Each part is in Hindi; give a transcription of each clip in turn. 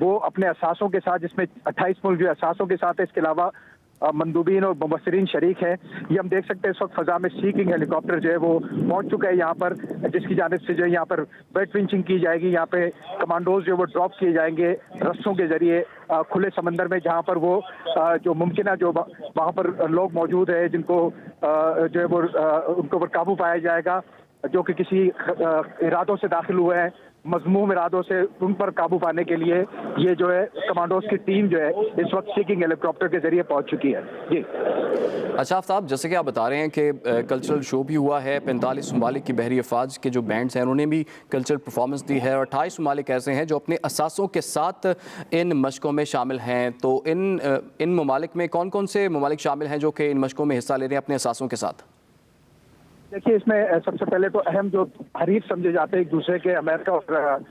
वो अपने असासों के साथ, जिसमें 28 मुल्क जो असासों के साथ है, इसके अलावा मंदूबीन और मुबस्सिरीन शरीक है। ये हम देख सकते हैं इस वक्त फजा में सी किंग हेलीकॉप्टर जो है वो पहुंच चुका है यहाँ पर, जिसकी जानिब से जो है यहाँ पर वेट विंचिंग की जाएगी। यहाँ पे कमांडोज जो वो ड्रॉप किए जाएंगे रस्सों के जरिए खुले समंदर में, जहाँ पर वो जो मुमकिन है जो वहाँ पर लोग मौजूद है जिनको जो है वो उनको पर काबू पाया जाएगा, जो कि किसी इरादों से दाखिल हुए हैं, मजमूम इरादों से, उन पर काबू पाने के लिए ये जो है कमांडोज की टीम जो है इस वक्त सीकिंग हेलीकॉप्टर के जरिए पहुंच चुकी है। जी अच्छा आफ्ताब, जैसे कि आप बता रहे हैं कि कल्चरल शो भी हुआ है, 45 ममालिक की बहरी अफवाज के जो बैंड्स हैं उन्होंने भी कल्चरल परफॉर्मेंस दी है और 28 ममालिक ऐसे हैं जो अपने असासों के साथ इन मशकों में शामिल हैं। तो इन ममालिक में कौन कौन से ममालिक शामिल हैं जो कि इन मशकों में हिस्सा ले रहे हैं अपने असासों के साथ? देखिए, इसमें सबसे पहले तो अहम जो हरीफ समझे जाते हैं एक दूसरे के, अमेरिका और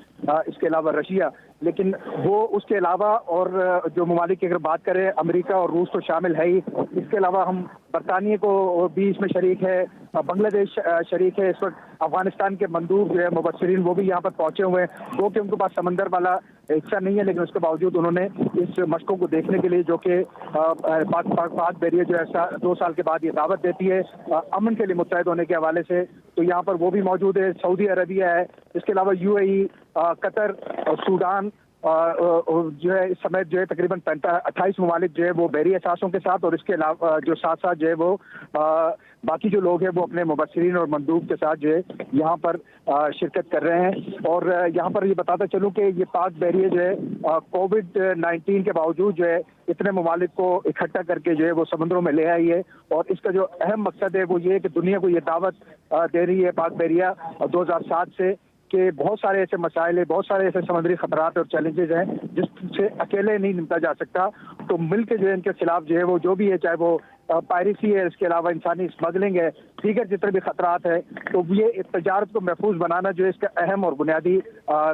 इसके अलावा रशिया, लेकिन वो उसके अलावा और जो ममालिक की अगर बात करें, अमेरिका और रूस तो शामिल है ही, इसके अलावा हम बरतानिया को भी इसमें शरीक है, बांग्लादेश शरीक है। इस वक्त अफगानिस्तान के मंदूब जो है मुबस्सिरीन वो भी यहाँ पर पहुंचे हुए हैं। वो कि उनके पास समंदर वाला हिस्सा नहीं है, लेकिन उसके बावजूद उन्होंने इस मशकों को देखने के लिए, जो कि पाक बैरियर जो है 2 साल के बाद ये दावत देती है अमन के लिए मुत्तहद होने के हवाले से, तो यहाँ पर वो भी मौजूद है। सऊदी अरबिया है, इसके अलावा UAE, कतर, सूडान जो है इस समय जो है तकरीबन 28 ममालिक जो है वो बहरी असासों के साथ, और इसके अलावा जो साथ साथ जो है वो बाकी जो लोग हैं वो अपने मुबस्सिरीन और मंदूब के साथ जो है यहाँ पर शिरकत कर रहे हैं। और यहाँ पर ये बताता चलूँ कि ये पाक बहरिया जो है कोविड-19 के बावजूद जो है इतने ममालिक को इकट्ठा करके जो है वो समुद्रों में ले आई है, और इसका जो अहम मकसद है वो ये है कि दुनिया को ये दावत दे रही है पाक बहरिया 2007 से कि बहुत सारे ऐसे मसाइल है, बहुत सारे ऐसे समुद्री खतरात और चैलेंजेस हैं जिससे अकेले नहीं निपटा जा सकता। तो मिलकर जो है इनके खिलाफ जो है वो जो भी है, चाहे वो पायरेसी है, इसके अलावा इंसानी स्मगलिंग है, दीगर जितने भी खतरात है, तो ये तजारत को महफूज बनाना जो है इसका अहम और बुनियादी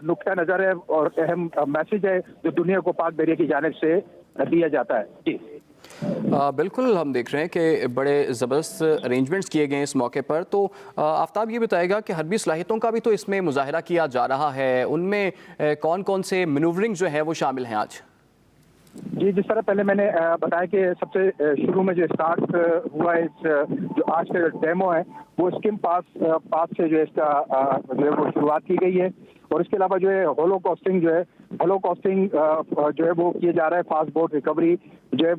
नुक्ता नज़र है और अहम मैसेज है जो दुनिया को पाक बहरिया की जानिब से दिया जाता है। जी बिल्कुल, हम देख रहे हैं कि बड़े ज़बरदस्त अरेंजमेंट्स किए गए हैं इस मौके पर। तो आफ्ताब ये बताएगा कि हर्बी सलाहियतों का भी तो इसमें मुजाहिरा किया जा रहा है, उनमें कौन कौन से मैनूवरिंग जो है वो शामिल हैं आज? जी, जिस तरह पहले मैंने बताया कि सबसे शुरू में जो स्टार्ट हुआ है, जो आज का डेमो है वो स्किम पास से जो है इसका जो है वो शुरुआत की गई है। और इसके अलावा जो है होलोकॉस्टिंग जो है वो किया जा रहा है, फास्ट बोट रिकवरी जो है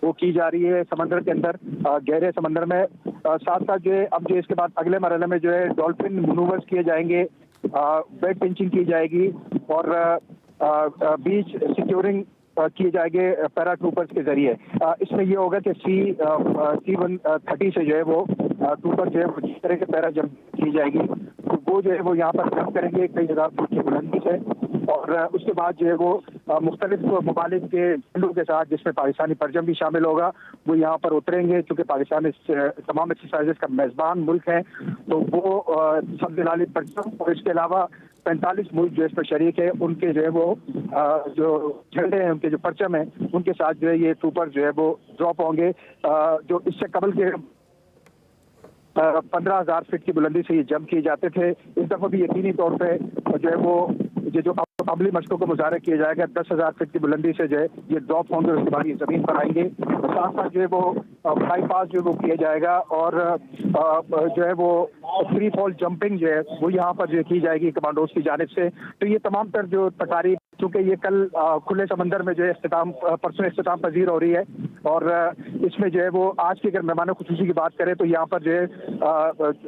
वो की जा रही है समंदर के अंदर, गहरे समंदर में। साथ साथ जो है अब जो इसके बाद अगले मरहले में जो है डॉल्फिन मनूवर्स किए जाएंगे, वेट पिंचिंग की जाएगी और बीच सिक्योरिंग किए जाएंगे पैरा ट्रूपर्स के जरिए। इसमें ये होगा कि C-130 से जो है वो ट्रूपर जो है जिस तरह के पैरा जंप की जाएगी, तो वो जो है वो यहाँ पर जंप करेंगे कई हज़ार फुट की बुलंदी से, और उसके बाद जो है वो मुख्तलिफ ममालिक के झंडों के साथ, जिसमें पाकिस्तानी परचम भी शामिल होगा, वो यहाँ पर उतरेंगे। क्योंकि पाकिस्तान इस तमाम एक्सरसाइजेस का मेज़बान मुल्क है, तो वो सब जलाली परचम और इसके अलावा 45 मुल्क जो इस पर शरीक है, उनके जो है वो जो झंडे हैं, उनके जो परचम है, उनके साथ जो है ये ट्रूपर जो है वो ड्रॉप होंगे। जो इससे कबल के 15,000 फीट की बुलंदी से ये जंप किए जाते थे, इस दफ़ा भी यकीनी तौर पे जो है वो जो अमली मशकों को मुजाहरा किया जाएगा 10,000 फीट की बुलंदी से जो है ये ड्रॉप होंगे, उसके बाद ये ज़मीन पर आएंगे। साथ साथ जो है वो फ्लाई पास जो है वो किया जाएगा, और जो है वो फ्री फॉल जंपिंग जो है वो यहाँ पर जो की जाएगी कमांडोज की जानिब से। तो ये तमाम तर जो तकारीब, क्योंकि ये कल खुले समंदर में जो है परसों इख्तिताम पजीर हो रही है, और इसमें जो है वो आज की अगर मेहमान खुसूसी की बात करें तो यहाँ पर जो है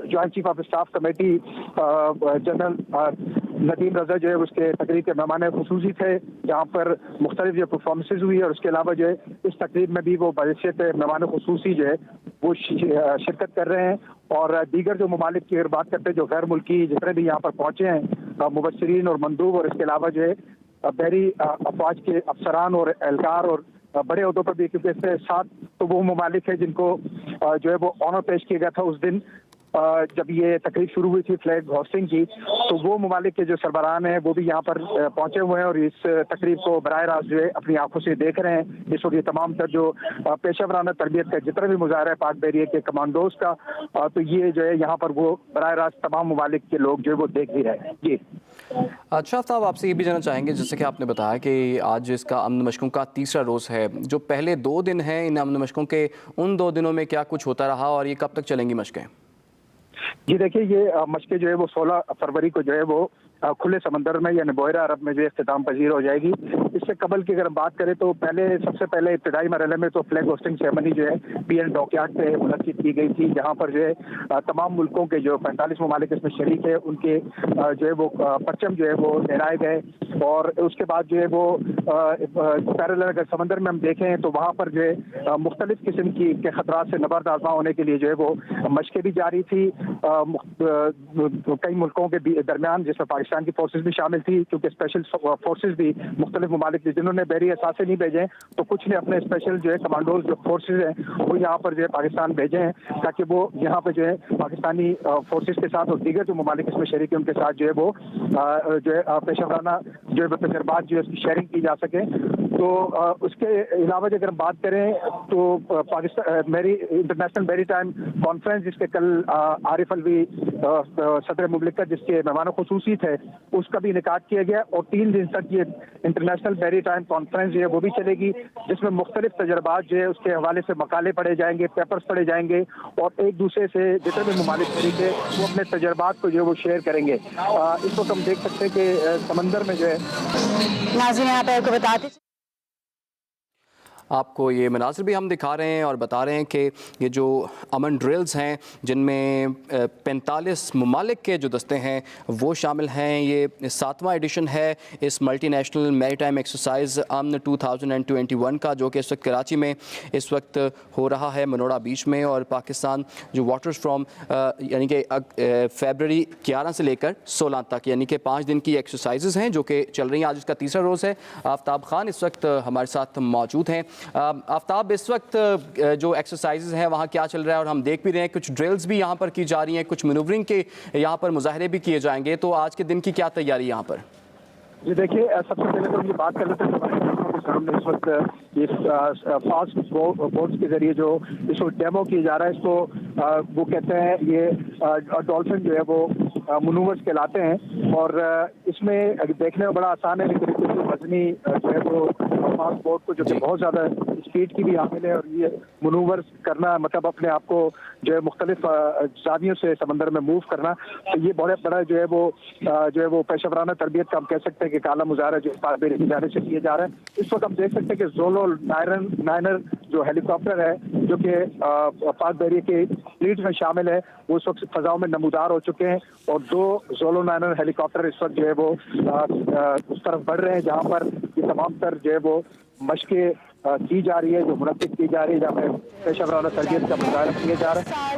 joint chief of staff committee general Nadeem Raza जो है उसके तकरीब के मेहमान खुसूसी थे, जहाँ पर मुख्तलिफ जो परफॉर्मेंसेज हुई है, और उसके अलावा जो है इस तकरीब में भी वो बहैसियत मेहमान खुसूसी जो है वो शिरकत कर रहे हैं। और दीगर जो ममालिक की अगर बात करते हैं, जो गैर मुल्की जितने भी यहाँ पर पहुँचे हैं मुबस्सिरीन और मंदूब, और इसके अलावा जो है बहरी अफवाज के अफसरान और एहलकार और बड़े अहदों पर भी, क्योंकि इसके साथ तो वो ममालिक है जिनको जो है वो ऑनर पेश किया गया था उस दिन जब ये तकरीब शुरू हुई थी फ्लैग होस्टिंग की, तो वो ममालिक के जो सरबराहान हैं वो भी यहाँ पर पहुंचे हुए हैं और इस तकरीब को बराह रास्त जो है अपनी आंखों से देख रहे हैं। इस वक्त ये तमाम तर जो पेशा वराना तरबियत का जितना भी मुजाहरा है पाक बहरिया के कमांडोज का, तो ये जो है यहाँ पर वो बराह रास्त तमाम ममालिक के लोग जो है वो देख भी रहे हैं। जी अच्छा आफ्ताब, आपसे ये भी जानना चाहेंगे, जैसे कि आपने बताया कि आज इसका अमन मशकों का तीसरा रोज़ है, जो पहले 2 दिन हैं इन अमन मशकों के, उन 2 दिनों में क्या कुछ होता रहा और ये कब तक चलेंगी मशकें? जी देखिए, ये मशक़ें जो है वो 16 फरवरी को जो है वो खुले समंदर में यानी बहरा अरब में जो है इख्तिताम पजीर हो जाएगी। इससे कबल की अगर हम बात करें तो सबसे पहले इब्तिदाई मरहले में तो फ्लैग होस्टिंग सेरेमनी जो है पीएन डॉकयार्ड पे मुनक्किद की गई थी, जहाँ पर जो है तमाम मुल्कों के जो 45 ममालिक इसमें शरीक है उनके जो है वो परचम जो है वो लहराए गए। और उसके बाद जो है वो पैरेलल अगर समंदर में हम देखें तो वहाँ पर जो है मुख्तलिफ किस्म के खतरात से नबर्द आज़मा होने के लिए जो है वो मशक़ें भी जारी थी कई मुल्कों के दरमियान, जिसमें पाकिस्तान की फोर्सेज भी शामिल थी, क्योंकि स्पेशल फोर्सेज भी मुख्तलिफ ममालिक जिन्होंने बहरी असासे नहीं भेजे तो कुछ ने अपने स्पेशल जो है कमांडोज जो फोर्सेज हैं वो यहाँ पर जो है पाकिस्तान भेजे हैं, ताकि वो यहाँ पर जो है पाकिस्तानी फोर्सेज के साथ और दीगर जो ममालिक इसमें शरीक है उनके साथ जो है वो जो है पेशेवराना जो है तजर्बात जो है उसकी शेयरिंग की जा सके। तो उसके अलावा अगर हम बात करें तो Pakistan international maritime conference, जिसके कल आरिफ अलवी सदर मुमलिकत जिसके मेहमान खुसूसी थे, उसका भी इनेकाद किया गया और 3 दिन तक ये इंटरनेशनल मैरी टाइम कॉन्फ्रेंस जो है वो भी चलेगी, जिसमें मुख्तलिफ तजर्बात जो है उसके हवाले से मकाले पढ़े जाएंगे, पेपर्स पढ़े जाएंगे और एक दूसरे से जितने भी ममालिक शरीक है वो अपने तजर्बात को जो है वो शेयर करेंगे। इस वक्त हम देख सकते हैं कि समंदर में जो है नाज़रीन यहाँ पे आपको बताते आपको ये मनाज़िर भी हम दिखा रहे हैं और बता रहे हैं कि ये जो अमन ड्रिल्स हैं जिनमें 45 ममालिक के जो दस्ते हैं वो शामिल हैं, ये 7वां एडिशन है इस मल्टीनेशनल मैरीटाइम एक्सरसाइज अमन 2021 का, जो कि इस वक्त कराची में इस वक्त हो रहा है मनोड़ा बीच में। और पाकिस्तान जो वाटर्स फ्राम यानी कि फरवरी 11 से लेकर 16 तक यानी कि 5 दिन की एक्सरसाइजेज़ हैं जो कि चल रही हैं। आज इसका तीसरा रोज़ है। आफ्ताब खान इस वक्त हमारे साथ मौजूद हैं। आफ्ताब, इस वक्त जो एक्सरसाइजेज हैं वहाँ क्या चल रहा है? और हम देख भी रहे हैं कुछ ड्रिल्स भी यहाँ पर की जा रही हैं, कुछ मैनूवरिंग के यहाँ पर मुजाहरे भी किए जाएंगे, तो आज के दिन की क्या तैयारी यहाँ पर? जी देखिए, सबसे पहले तो ये बात कर लेते हैं सामने इस वक्त ये फास्ट बोट्स के जरिए जो इसको डेमो किया जा रहा है, इसको वो कहते हैं ये डॉल्फिन जो है वो मनूवर्स कहलाते हैं। और इसमें देखने में बड़ा आसान है, लेकिन वजनी जो है वो फास्ट बोट को जो कि बहुत ज़्यादा स्पीड की भी हामिल है और ये मनूवर्स करना मतलब अपने आप को जो है मुख्तलिफ जावियों से समंदर में मूव करना, तो ये बहुत बड़ा जो है वो पेशेवराना तरबियत का हम कह सकते हैं कि काला मुजाहरा जो पाक जाने से किया जा रहा है। इस वक्त हम देख सकते हैं कि ज़ोलो नाइनर जो हेलीकॉप्टर है जो कि पाक बहरिया के फ्लीट में शामिल है, वो इस वक्त फजाओं में नमूदार हो चुके हैं और 2 ज़ोलो नाइनर हेलीकॉप्टर इस वक्त जो है वो उस तरफ बढ़ रहे हैं जहाँ पर ये तमाम तर जो है वो मशक़ें की जा रही है, जो मुनक्किद की जा रही है, जहाँ पे पेशेवराना तरबियत का मुजाहरा किया जा रहा है।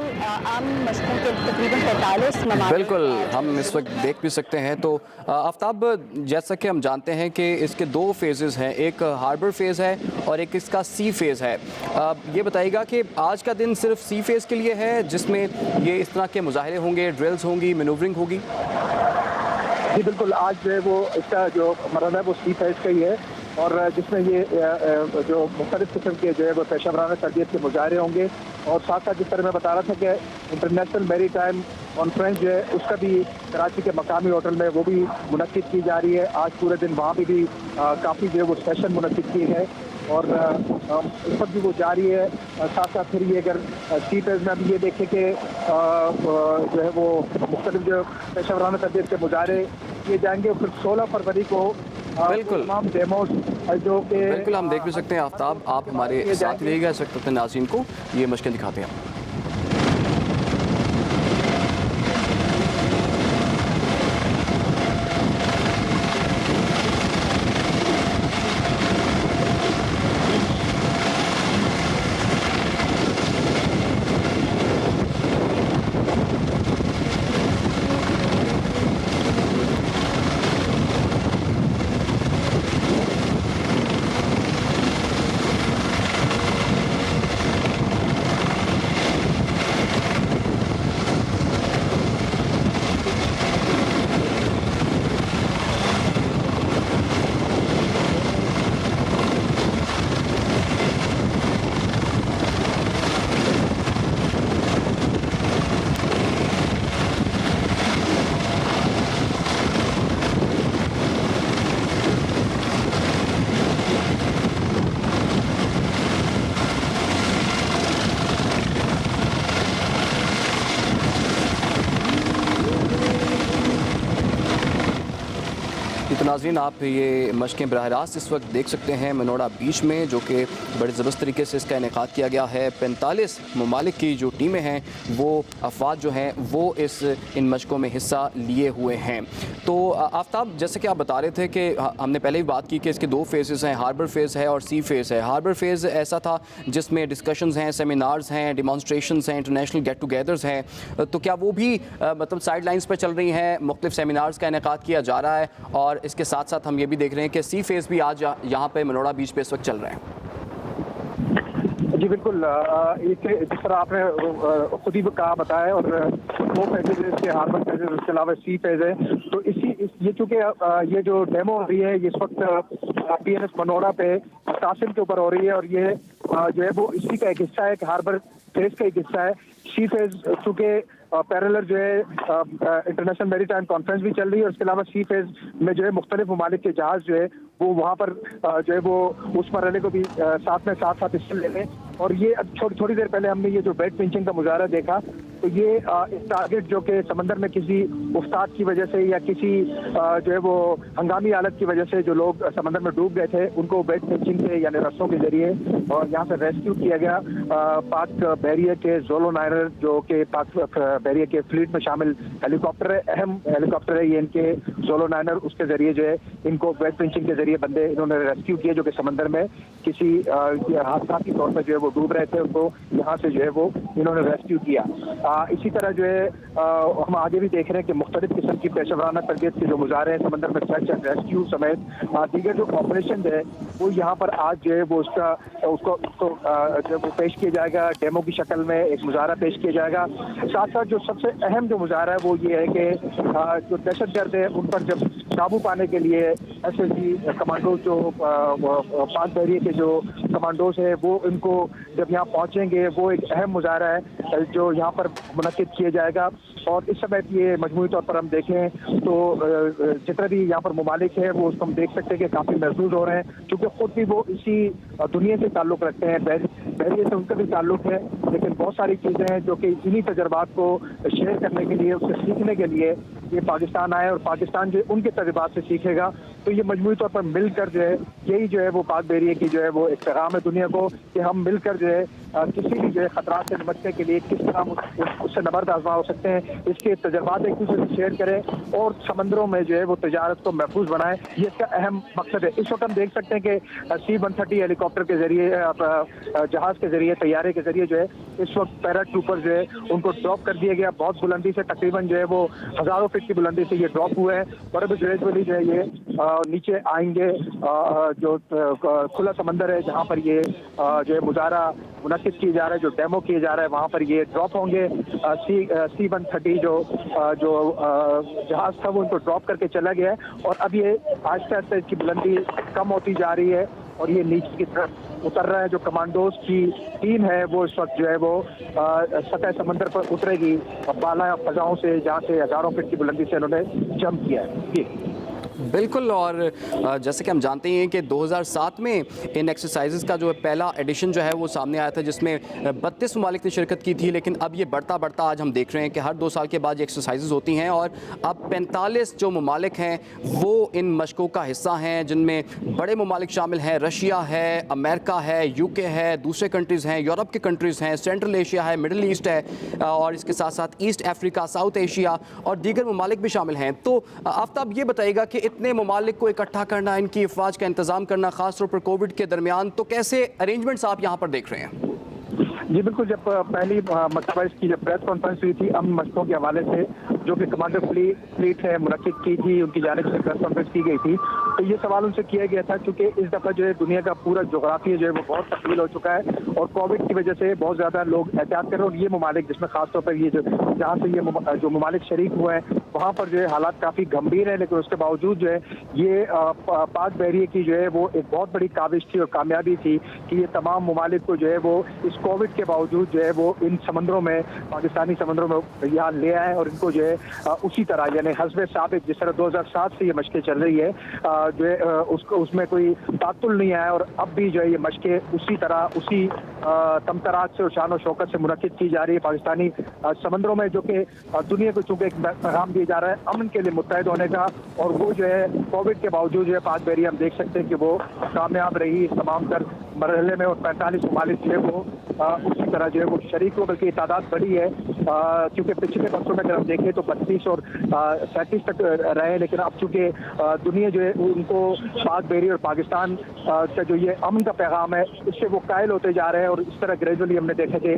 बिल्कुल, हम इस वक्त देख भी सकते हैं। तो आफ्ताब, जैसा कि हम जानते हैं कि इसके 2 फेजेज़ हैं, एक हार्बर फेज़ है और एक इसका सी फेज़ है। ये बताइएगा कि आज का दिन सिर्फ सी फेज़ के लिए है जिसमें ये इस तरह के मुजाहरे होंगे, ड्रिल्स होंगी, मैनूवरिंग होगी? जी बिल्कुल, आज जो है वो इसका जो मरहला है वो सी फेज़ का ही है और जिसमें ये जो मुख्तलिफ किस्म के जो है वो पेशेवराना तरबियत के मुजाहरे होंगे और साथ साथ जिस तरह मैं बता रहा था कि इंटरनेशनल मैरी टाइम कॉन्फ्रेंस जो है उसका भी कराची के मकामी होटल में वो भी मुनक्किद की जा रही है। आज पूरे दिन वहाँ भी काफ़ी जो है वो सेशन मुनक्किद किए गए और इस वक्त भी वो जारी है। साथ साथ फिर ये अगर सी फेज़ में अभी ये देखें कि जो है वो मुख्तलिफ जो पेशेवराना तरबियत के मुजाहरे किए जाएंगे और फिर 16 फरवरी को बिल्कुल तमाम डेमोज जो कि बिल्कुल हम देख भी सकते हैं। आफ्ताब, आप हमारे साथ रहिएगा, इस वक्त अपने नाज़रीन को ये मशक़ें दिखाते हैं। नाज़रीन, आप ये मशक़ें बराह रास्त इस वक्त देख सकते हैं मनोड़ा बीच में, जो कि बड़े ज़बरदस्त तरीके से इसका इनेकाद किया गया है। 45 ममालिक की जो टीमें हैं, वो अफवाज जो हैं वो इन मशक़ों में हिस्सा लिए हुए हैं। तो आफ्ताब, जैसे कि आप बता रहे थे कि हमने पहले भी बात की कि इसके 2 फेज़ हैं, हार्बर फेज़ है और सी फेज़ है। हार्बर फेज़ ऐसा था जिसमें डिस्कशंस हैं, सेमिनार्स हैं, डिमॉन्स्ट्रेशंस हैं, इंटरनेशनल गेट टुगेदर्स हैं। तो क्या वो भी मतलब साइड लाइन्स पर चल रही हैं, मुख्तलिफ सेमिनार्स का इनेकाद किया जा रहा है? और इसके साथ साथ हम ये भी देख रहे हैं कि सी फेज़ भी आज यहाँ पे मनोड़ा बीच पे इस वक्त चल रहे हैं। जी बिल्कुल, जिस तरह आपने खुद ही कहा बताया, और 2 फेजेज इसके, हार्बर फेज, उसके अलावा सी फेज है। तो ये चूँकि ये जो डेमो हो रही है इस वक्त PNS मनोड़ा पे कासिम के ऊपर हो रही है, और ये जो है वो इसी का एक हिस्सा है कि हार्बर फेज का एक हिस्सा है। सी फेज चूँकि पैरेलल जो है इंटरनेशनल मैरीटाइम कॉन्फ्रेंस भी चल रही है, और उसके अलावा सी फेज में जो है मुख्तलिफ ममालिक के जहाज जो है वो वहाँ पर जो है वो उस मरहले को भी साथ हिस्सा ले लें। और ये थोड़ी देर पहले हमने ये जो बेड पिंचिंग का मुजाहरा देखा, तो ये एक टारगेट जो कि समंदर में किसी उस्ताद की वजह से या किसी जो है वो हंगामी हालत की वजह से जो लोग समंदर में डूब गए थे, उनको बेड पिंचिंग के यानी रस्सों के जरिए और यहाँ से रेस्क्यू किया गया। पाक बहरिया के ज़ोलो नायनर, जो कि पाक बहरिया के फ्लीट में शामिल हेलीकॉप्टर है, अहम हेलीकॉप्टर है ये इनके ज़ोलो नायनर, उसके जरिए जो है इनको बेड पिंचिंग के जरिए बंदे इन्होंने रेस्क्यू किए, जो कि समंदर में किसी हादसा के तौर पर जो है वो डूब रहे थे, उनको यहाँ से जो है वो इन्होंने रेस्क्यू किया। इसी तरह जो है हम आगे भी देख रहे हैं कि मुख्तलिफ किस्म की पेशेवराना तरबियत के जो मुजाहरे हैं समंदर में सर्च एंड रेस्क्यू समेत दीगर जो ऑपरेशन है वो यहाँ पर आज जो है वो उसको जो वो पेश किया जाएगा, डेमो की शक्ल में एक मुजाहरा पेश किया जाएगा। साथ साथ जो सबसे अहम जो मुजाहरा है वो ये है कि जो दहशतगर्द है उन पर जब काबू पाने के लिए SSG कमांडो जो पाक बहरिया के जो कमांडोज है वो इनको जब यहाँ पहुँचेंगे, वो एक अहम मुजाहरा है जो यहाँ पर मुनक्किद किया जाएगा। और इस समय ये मजमूई तौर पर हम देखें तो जितने भी यहाँ पर ममालिक है वो उसको हम देख सकते हैं कि काफ़ी महसूस हो रहे हैं, क्योंकि खुद भी वो इसी दुनिया से ताल्लुक़ रखते हैं, बहरिया से उनका भी ताल्लुक़ है, लेकिन बहुत सारी चीज़ें हैं जो कि इन्हीं तजर्बात को शेयर करने के लिए, उससे सीखने के लिए ये पाकिस्तान आए, और पाकिस्तान जो उनके तजर्बात से सीखेगा। तो ये मजमूई तौर पर मिलकर जो है यही जो है वो पाक बहरिया की जो है वो एक पैगाम है दुनिया को कि हम मिलकर जो है किसी भी जो है खतरात से निपटने के लिए किस तरह उससे नबर्द आजमा हो सकते हैं, इसके तजर्बात एक दूसरे से शेयर करें और समंदरों में जो है वो तजारत को महफूज बनाएं। ये इसका अहम मकसद है। इस वक्त हम देख सकते हैं कि C-130 हेलीकॉप्टर के जरिए, जहाज के जरिए, तैयारे के जरिए जो है इस वक्त पैरा ट्रूपर जो है उनको ड्रॉप कर दिया गया। बहुत बुलंदी से, तकरीबन जो है वो हज़ारों फीट की बुलंदी से ये ड्रॉप हुए हैं, और अभी ग्रेजुअली जो है ये नीचे आएंगे। जो खुला समंदर है जहाँ पर ये जो है मुजाहरा मुनक्किद किया जा रहा है, जो डेमो किया जा रहा है, वहाँ पर ये ड्रॉप होंगे। C-130 जो जहाज था वो उनको ड्रॉप करके चला गया है, और अब ये आहिस्ता आहिस्ता इसकी बुलंदी कम होती जा रही है और ये नीचे की तरफ उतर रहा है। जो कमांडोज की टीम है वो इस वक्त जो है वो सतह समंदर पर उतरेगी बाला फजाओं से, जहाँ से हज़ारों फीट की बुलंदी से उन्होंने जंप किया है। जी बिल्कुल। और जैसे कि हम जानते हैं कि 2007 में इन एक्सरसाइजेस का जो पहला एडिशन जो है वो सामने आया था, जिसमें 32 ममालिक ने शिरकत की थी, लेकिन अब ये बढ़ता बढ़ता आज हम देख रहे हैं कि हर 2 साल के बाद ये एक्सरसाइजेस होती हैं, और अब 45 जो ममालिक हैं वो इन मशकों का हिस्सा हैं, जिनमें बड़े ममालिक शामिल हैं। रशिया है, अमेरिका है, UK है, दूसरे कंट्रीज़ हैं, यूरोप के कंट्रीज़ हैं, सेंट्रल एशिया है, मिडल ईस्ट है, और इसके साथ साथ ईस्ट अफ्रीका, साउथ एशिया और दीगर ममालिक भी शामिल हैं। तो आफ्ताब ये बताइएगा कि इतने ममालिक को इकट्ठा करना, इनकी अफवाज का इंतजाम करना, खासतौर पर कोविड के दरमियान, तो कैसे अरेंजमेंट्स आप यहाँ पर देख रहे हैं? जी बिल्कुल, जब पहली मरतबा इसकी जब प्रेस कॉन्फ्रेंस हुई थी अमन मशकों के हवाले से, जो कि कमांडर फ्लीट है मुनक्किद की थी, उनकी जानिब से प्रेस कॉन्फ्रेंस की गई थी, तो ये सवाल उनसे किया गया था क्योंकि इस दफ़ा जो है दुनिया का पूरा जोग्राफिया जो है वो बहुत तब्दील हो चुका है, और कोविड की वजह से बहुत ज़्यादा लोग एहतियात कर रहे हैं। और ये ममालिक जिसमें खासतौर पर ये जहाँ से ये जो ममालिक शरीक हुए हैं वहाँ पर जो है हालात काफ़ी गंभीर है, लेकिन उसके बावजूद जो है ये पाक बहरिया की जो है वो एक बहुत बड़ी काविश थी और कामयाबी थी कि ये तमाम ममालिक को जो है वो इस कोविड के बावजूद जो है वो इन समंदरों में, पाकिस्तानी समंदरों में यहाँ ले आए, और इनको जो है उसी तरह यानी हस्बे साबिक जिस तरह 2007 से ये मशक़ें चल रही है जो है उसको उसमें कोई तातुल नहीं आया, और अब भी जो है ये मशकें उसी तरह उसी तमतराज से और शान और शौकत से मुनक्किद की जा रही है पाकिस्तानी समंदरों में, जो कि दुनिया को चूंकि एक पैगाम दिया जा रहा है अमन के लिए मुत्तहिद होने का। और वो जो है कोविड के बावजूद जो है पाक बहरिया हम देख सकते हैं कि वो कामयाब रही इस तमाम तर मरहले में, और 45 ममालिक जो है वो उसी तरह जो है वो शरीक हो, बल्कि तादाद बढ़ी है क्योंकि पिछले वर्षों में अगर हम देखें तो 32 और 37 तक रहे, लेकिन अब चूंकि दुनिया जो है उनको पाक बहरी और पाकिस्तान का जो ये अमन का पैगाम है इससे वो कायल होते जा रहे हैं, और इस तरह ग्रेजुअली हमने देखा कि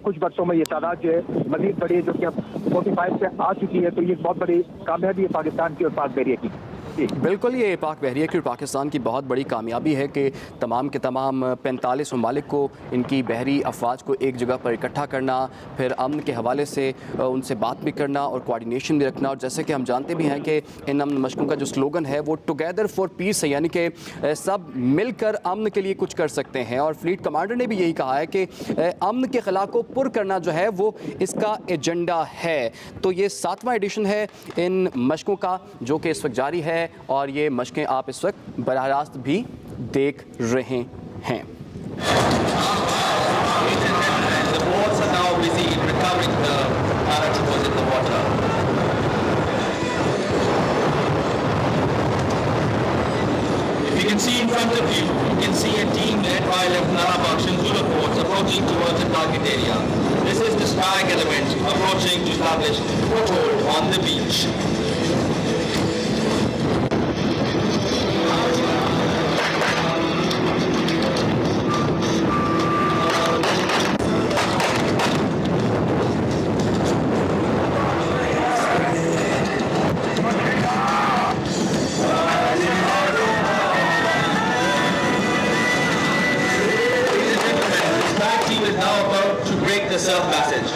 कुछ वर्षों में ये तादाद जो है मजीद बढ़ी है, जो कि अब 45 पे आ चुकी है। तो ये बहुत बड़ी कामयाबी है पाकिस्तान की और पाक बहरिया की। बिल्कुल, ये पाक बहरिया की और पाकिस्तान की बहुत बड़ी कामयाबी है कि तमाम के तमाम 45 ममालिक को इनकी बहरी अफवाज को एक जगह पर इकट्ठा करना, फिर अमन के हवाले से उनसे बात भी करना और कोऑर्डिनेशन भी रखना। और जैसे कि हम जानते भी हैं कि इन अमन मशकों का जो स्लोगन है वो टुगेदर फॉर पीस है, यानी कि सब मिलकर अमन के लिए कुछ कर सकते हैं। और फ्लीट कमांडर ने भी यही कहा है कि अमन के खला को पुर करना जो है वो इसका एजेंडा है। तो ये 7वां एडिशन है इन मशकों का जो कि इस वक्त जारी है, और ये मशकें आप इस वक्त बराह रास्त भी देख रहे हैं। You can see in front of you, you can see a team led by Lieutenant Arabak Shanzula Force approaching towards the target area. This is the SPAG element approaching to establish foothold on the beach. Self-passage.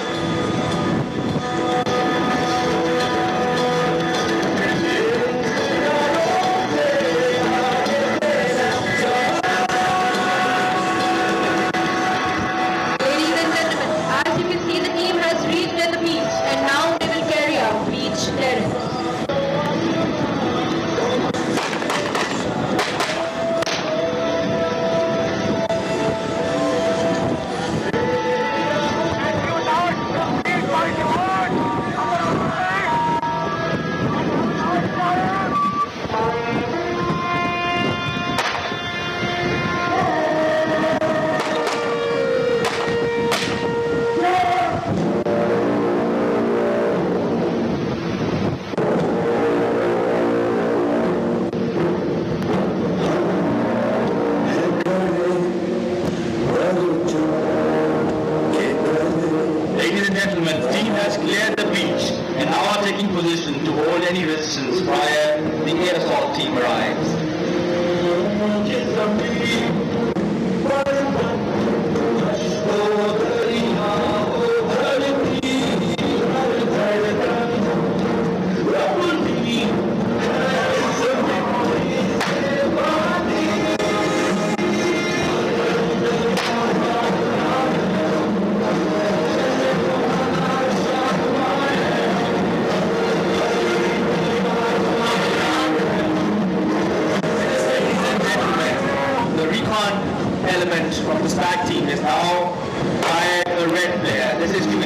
Element from the SPAG team is now by a red player. This is to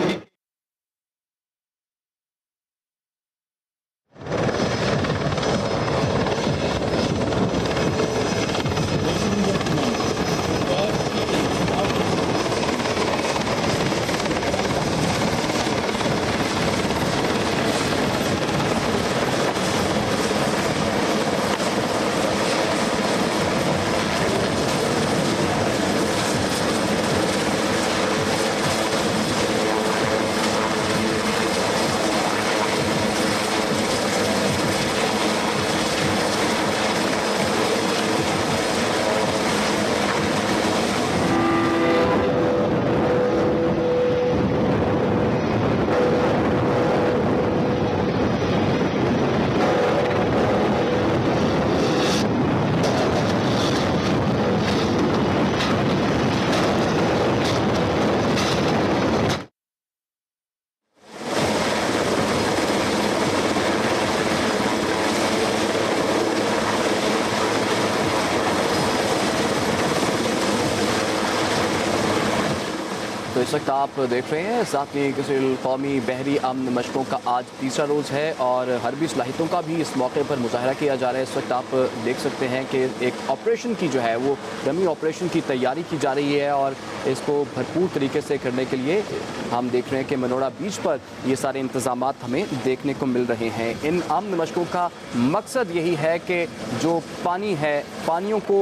तो इस वक्त आप देख रहे हैं सातवीं किसी कौमी बहरी अमन मशकों का आज तीसरा रोज़ है और हरबी सलाहियतों का भी इस मौके पर मुजाहरा किया जा रहा है। इस वक्त आप देख सकते हैं कि एक ऑपरेशन की जो है वो डमी ऑपरेशन की तैयारी की जा रही है और इसको भरपूर तरीके से करने के लिए हम देख रहे हैं कि मनोड़ा बीच पर ये सारे इंतज़ामात हमें देखने को मिल रहे हैं। इन अमन मशकों का मकसद यही है कि जो पानी है, पानियों को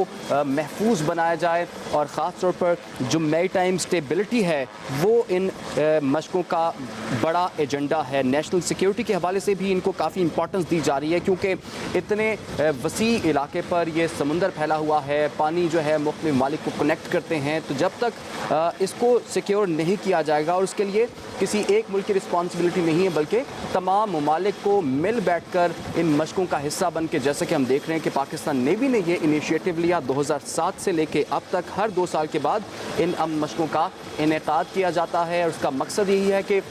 महफूज बनाया जाए और ख़ास तौर पर जो मैरीटाइम स्टेबिलिटी है वो इन मशकों का बड़ा एजेंडा है। नेशनल सिक्योरिटी के हवाले से भी इनको काफ़ी इंपॉर्टेंस दी जा रही है क्योंकि इतने वसी इलाके पर ये समुंदर फैला हुआ है, पानी जो है मुख्तलिफ ममालिक को कनेक्ट करते हैं। तो जब तक इसको सिक्योर नहीं किया जाएगा और उसके लिए किसी एक मुल्क की रिस्पॉन्सिबिलिटी नहीं है बल्कि तमाम ममालिक को मिल बैठकर इन मशकों का हिस्सा बन के, जैसे कि हम देख रहे हैं कि पाकिस्तान नेवी ने ये इनिशिएटिव लिया 2007 से लेके अब तक हर 2 साल के बाद इन अमन मशकों का इनेकाद किया जाता है और उसका मकसद यही है कि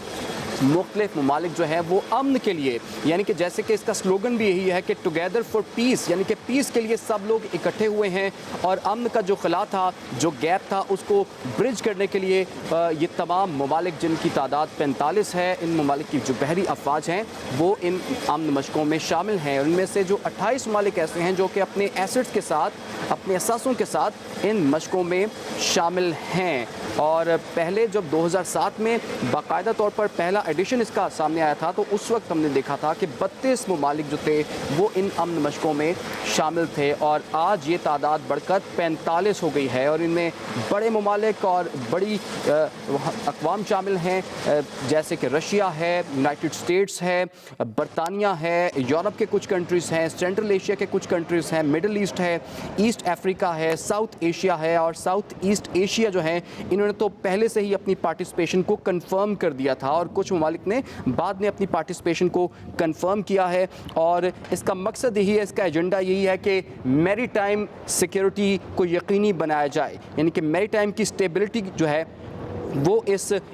मुख्तलिफ ममालिक जो है वो अमन के लिए, यानी कि जैसे कि इसका स्लोगन भी यही है कि टुगेदर फॉर पीस, यानी कि पीस के लिए सब लोग इकट्ठे हुए हैं और अमन का जो खला था, जो गैप था, उसको ब्रिज करने के लिए ये तमाम ममालिक जिनकी तादाद 45 है, इन ममालिक की जो बहरी अफवाज हैं वो इन अमन मशकों में शामिल हैं। उनमें से जो 28 ममालिक ऐसे हैं जो कि अपने एसेट्स के साथ, अपने असासों के साथ इन मशकों में शामिल हैं। और पहले जब 2007 में बाकायदा तौर पर पहला एडिशन इसका सामने आया था तो उस वक्त हमने देखा था कि 32 ममालिक जो थे वो इन अमन मशकों में शामिल थे और आज ये तादाद बढ़कर 45 हो गई है और इनमें बड़े ममालिक और बड़ी अक़वाम शामिल हैं जैसे कि रशिया है, यूनाइटेड स्टेट्स है, बरतानिया है, यूरोप के कुछ कंट्रीज़ हैं, सेंट्रल एशिया के कुछ कंट्रीज़ हैं, मिडल ईस्ट है, ईस्ट अफ्रीका है, साउथ एशिया है और साउथ ईस्ट एशिया जो है इन्होंने तो पहले से ही अपनी पार्टिसिपेशन को कंफर्म कर दिया था और कुछ ममालिक ने बाद में अपनी पार्टिसिपेशन को कंफर्म किया है। और इसका मकसद यही है, इसका एजेंडा यही है कि मैरीटाइम सिक्योरिटी को यकीनी बनाया जाए, यानी कि मैरीटाइम की स्टेबिलिटी जो है वो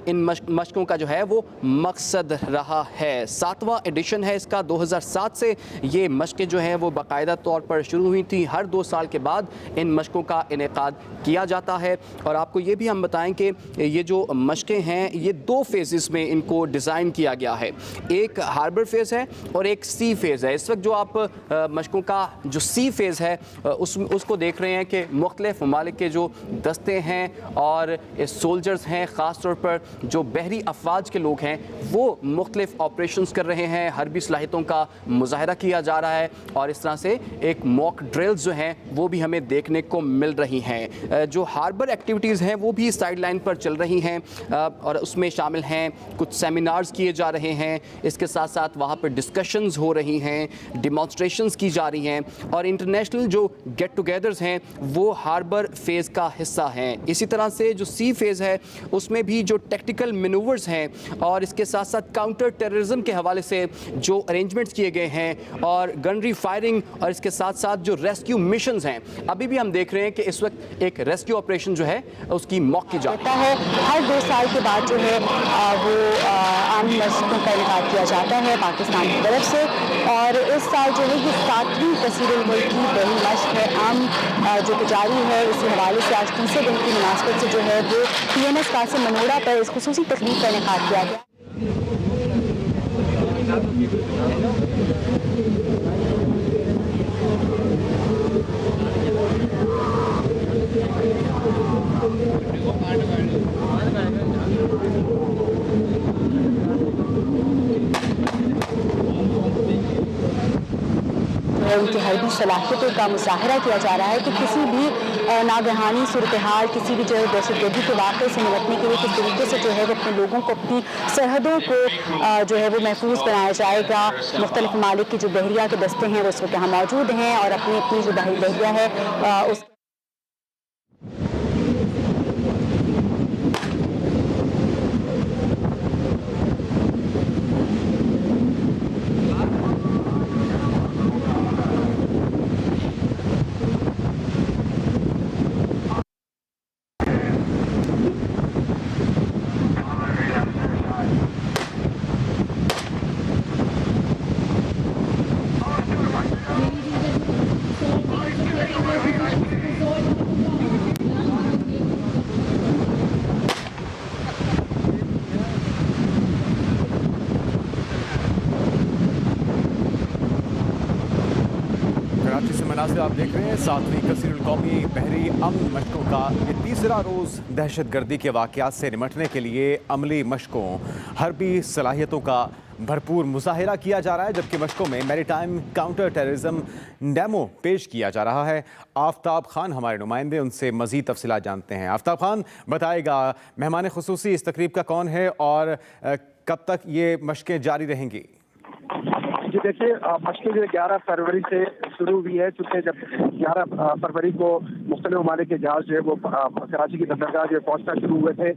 इन मशकों का जो है वो मकसद रहा है। 7वां एडिशन है इसका। 2007 से ये मशकें जो हैं वो बाकायदा तौर पर शुरू हुई थी। हर 2 साल के बाद इन मशकों का इनेकाद किया जाता है और आपको ये भी हम बताएं कि ये जो मशकें हैं ये 2 फेजेस में इनको डिज़ाइन किया गया है। एक हार्बर फेज़ है और एक सी फेज़ है। इस वक्त जो आप मशकों का जो सी फेज़ है उसको देख रहे हैं कि मुख्तलिफ ममालिक के जो दस्ते हैं और सोल्जर्स हैं, ख़ास तौर पर जो बहरी अफवाज के लोग हैं वो मुख्तलिफ ऑपरेशंस कर रहे हैं, हरबी सलाहियतों का मुजाहरा किया जा रहा है और इस तरह से एक मॉक ड्रिल्स जो हैं वो भी हमें देखने को मिल रही हैं। जो हार्बर एक्टिविटीज़ हैं वो भी साइड लाइन पर चल रही हैं और उसमें शामिल हैं, कुछ सेमिनार्स किए जा रहे हैं, इसके साथ साथ वहाँ पर डिस्कशंस हो रही हैं, डिमॉन्स्ट्रेशंस की जा रही हैं और इंटरनेशनल जो गेट टुगेदर्स हैं वो हार्बर फेज़ का हिस्सा हैं। इसी तरह से जो सी फेज़ है उसमें भी जो टेक्टिकल मैनूवर्स हैं और इसके साथ साथ काउंटर टेररिज्म के हवाले से जो अरेंजमेंट्स किए गए हैं और गनरी फायरिंग और इसके साथ साथ जो रेस्क्यू मिशंस हैं, अभी भी हम देख रहे हैं कि इस वक्त एक रेस्क्यू ऑपरेशन जो है उसकी मौके जाता है। हर 2 साल के बाद जो है वो आम मशकों का इनेकाद किया जाता है पाकिस्तान की तरफ से और इस साल जो है ये 7वीं कसीरुल मुल्क की बड़ी मशक है आम जो कि जारी है। इसी हवाले से आज तीसरे दिन की मुनासबत से जो है वो PNS कासिम मनोड़ा पर इस खुसूसी तकरीब का इनेकाद किया गया। उनकी हरबी सलाहियतों का मुजाहरा किया जा रहा है कि किसी भी नागहानी सूरत हाल, किसी भी जो है दहशतगर्दी के वाक़े से निपटने के लिए किस तरीके से जो है वो अपने लोगों को, अपनी सरहदों को जो है वो महफूज बनाया जाएगा। मुख्तलिफ ममालिक की जो बहरिया के दस्ते हैं वो इस वक्त यहाँ मौजूद हैं और अपनी अपनी जो बहरिया है उस 7वीं कसीरुल कौमी बहरी अमन मशकों का ये तीसरा रोज़ दहशतगर्दी के वाक़यात से निमटने के लिए अमली मशकों हरबी सलाहियतों का भरपूर मुजाहिरा किया जा रहा है, जबकि मशकों में मैरीटाइम काउंटर टेररिज्म डेमो पेश किया जा रहा है। आफ्ताब खान हमारे नुमाइंदे, उनसे मज़ीद तफसीलात जानते हैं। आफ्ताब खान बताएगा, मेहमान खुसूसी इस तकरीब का कौन है और कब तक ये मशकें जारी रहेंगी? जी देखिए, मशकें जो 11 फरवरी से शुरू हुई है, चूँकि जब 11 फरवरी को मुख्तलिफ ममालिक के जहाज जो है वो कराची की बंदरगाह जो है पहुँचना शुरू हुए थे।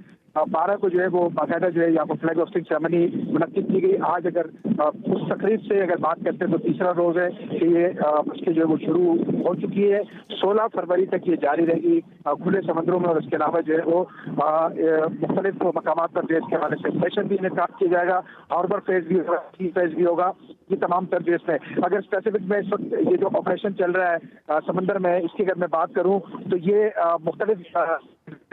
12 को जो है वो बाकायदा जो है यहाँ पर फ्लैग होस्टिंग सेरेमनी मुनक्किद की गई। आज अगर उस तकरीब से अगर बात करते हैं तो तीसरा रोज़ है कि ये मशकें जो है वो शुरू हो चुकी है। 16 फरवरी तक ये जारी रहेगी खुले समंदरों में, और इसके अलावा जो है वो मुख्तलिफ मकामात पर जो इसके हवाले से सेशन भी इनेकाद किया जाएगा। हार्बर फेज भी होगा, सी फेज भी होगा। ये तमाम तरह में अगर स्पेसिफिक में इस वक्त ये जो ऑपरेशन चल रहा है समंदर में, इसकी अगर मैं बात करूँ तो ये मुख्तलिफ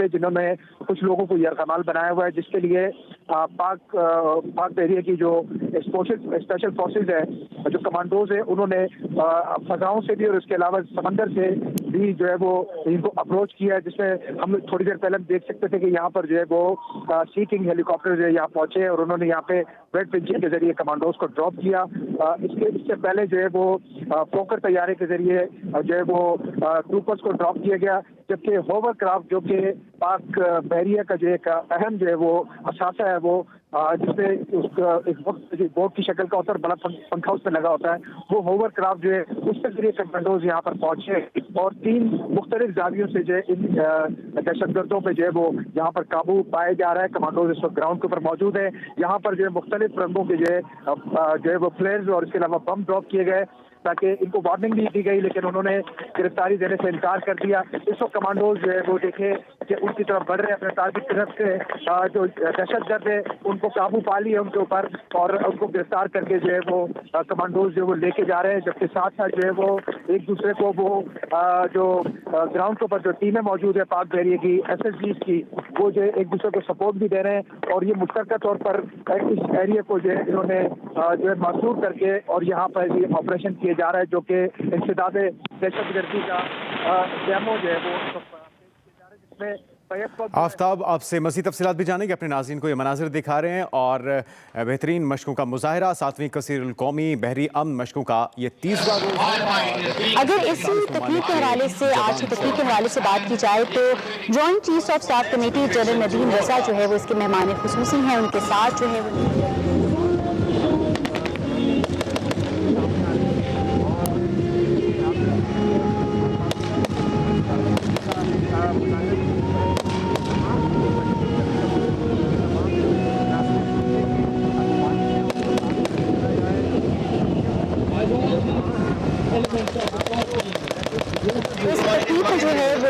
जिन्होंने कुछ लोगों को यरगमाल बनाया हुआ है, जिसके लिए पाक एरिया की जो स्पेशल फोर्सेज है, जो कमांडोज है, उन्होंने फजाओं से भी और उसके अलावा समंदर से भी जो है वो इनको अप्रोच किया है, जिसमें हम थोड़ी देर पहले देख सकते थे कि यहाँ पर जो है वो सी किंग हेलीकॉप्टर जो है यहाँ पहुंचे और उन्होंने यहाँ पे रेड पिंचिंग के जरिए कमांडोज को ड्रॉप किया। इससे पहले जो है वो फोकर तैयारे के जरिए जो है वो ट्रूपर्स को ड्रॉप किया गया, जबकि होवर क्राफ्ट जो कि पाक बहरिया का जो एक अहम जो है वो असासा है, वो जिसमें उसका एक बोट की शक्ल का होता है, बड़ा पंखा उसमें लगा होता है, वो होवर क्राफ्ट जो है उसके जरिए कमांडोज यहाँ पर पहुंचे और 3 मुख्तलिफ जावियों से जो है इन दहशतगर्दों पे जो है वो यहाँ पर काबू पाया जा रहा है। कमांडोज इस वक्त ग्राउंड के ऊपर मौजूद है। यहाँ पर जो है मुख्तलिफ रंगों के जो है वो फ्लेयर्स और इसके अलावा बम ड्रॉप किए गए, ताकि इनको वार्निंग भी दी गई, लेकिन उन्होंने गिरफ्तारी देने से इनकार कर दिया। इस वक्त कमांडोज जो है वो देखे कि उनकी तरफ बढ़ रहे हैं, अपने टारगेट की तरफ से जो दहशतगर्द है उनको काबू पा लिया उनके ऊपर और उनको गिरफ्तार करके जो है वो कमांडोज जो है वो लेके जा रहे हैं, जबकि साथ साथ जो है वो एक दूसरे को वो जो ग्राउंड के ऊपर जो टीमें मौजूद है पाक बहरिया की SSGs की, वो जो है एक दूसरे को सपोर्ट भी दे रहे हैं और ये मुश्तरका तौर पर इस एरिया को जो है इन्होंने जो है महसूर करके और यहाँ पर ये ऑपरेशन किए जा रहा है, जो कि इंसदाद दहशतगर्दी का डेमो जो है वो जिसमें आफ्ताब, आपसे मज़ीद तफसीलात भी जानेंगे। अपने नाज़रीन को ये मनाजिर दिखा रहे हैं और बेहतरीन मशकों का मुजाहिरा 7वीं कसीरुल कौमी बहरी अमन मशकों का ये तीसरा रोज़ है। अगर इसी तकरीब के हवाले से, आज की तकरीब के हवाले से बात की जाए तो joint chief of staff committee general Nadeem Raza जो है वो इसके मेहमान खुसूसी हैं। उनके साथ जो है वो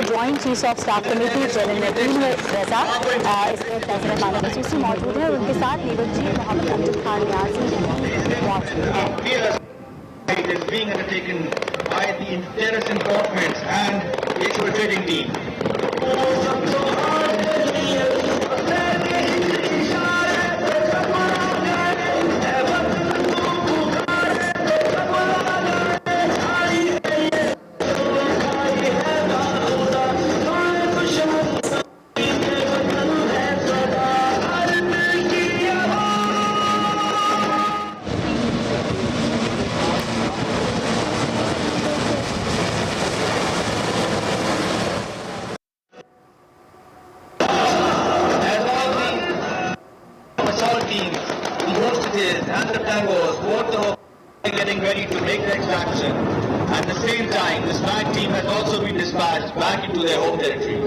joint chief of staff committee general Nadeem Raza इसमें मेहमान खुसूसी मौजूद है। उनके साथ लीडर चीफ मोहम्मद अमजद खान न्याज़ी मौजूद हैं। And the tangos, both are getting ready to make the extraction. At the same time, the SMAC team has also been dispatched back into their home territory.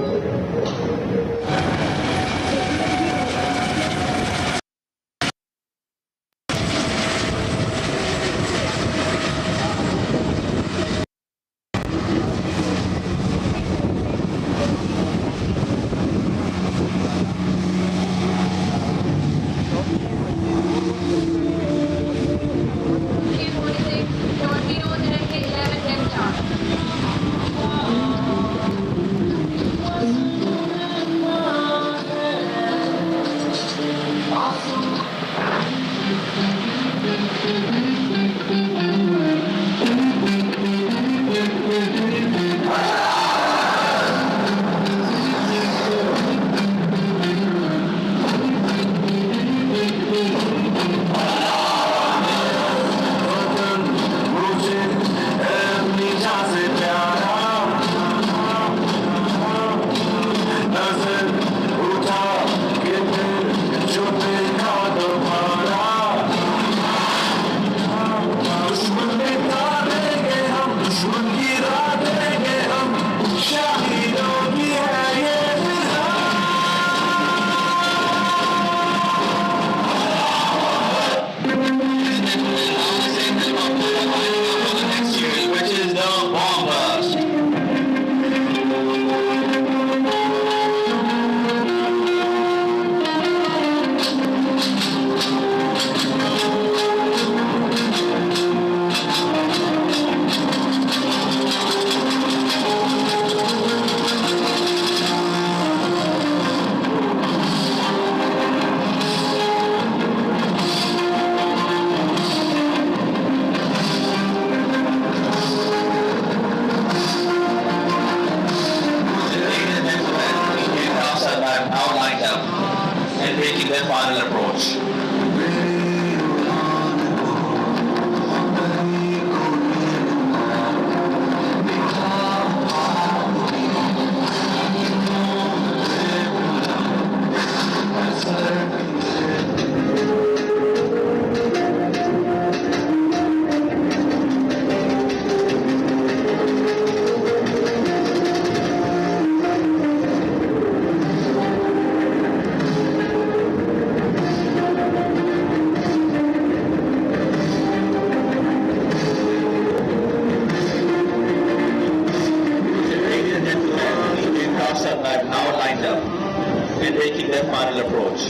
final approach. Now lined up and taking their final approach.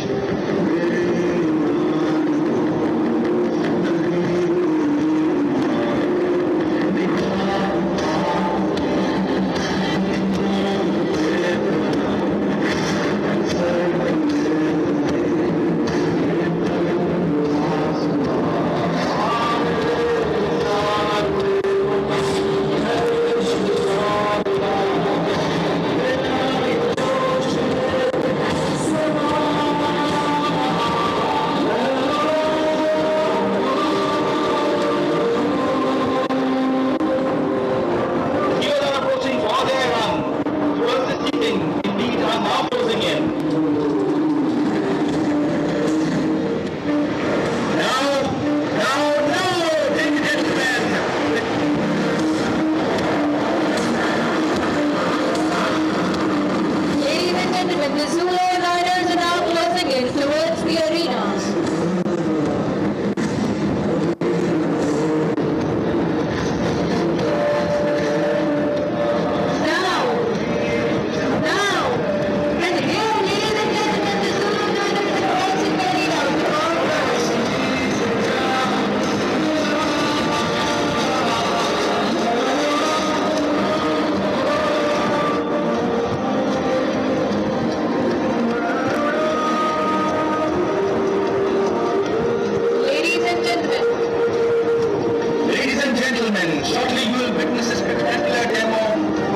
Shortly you will witness a spectacular demo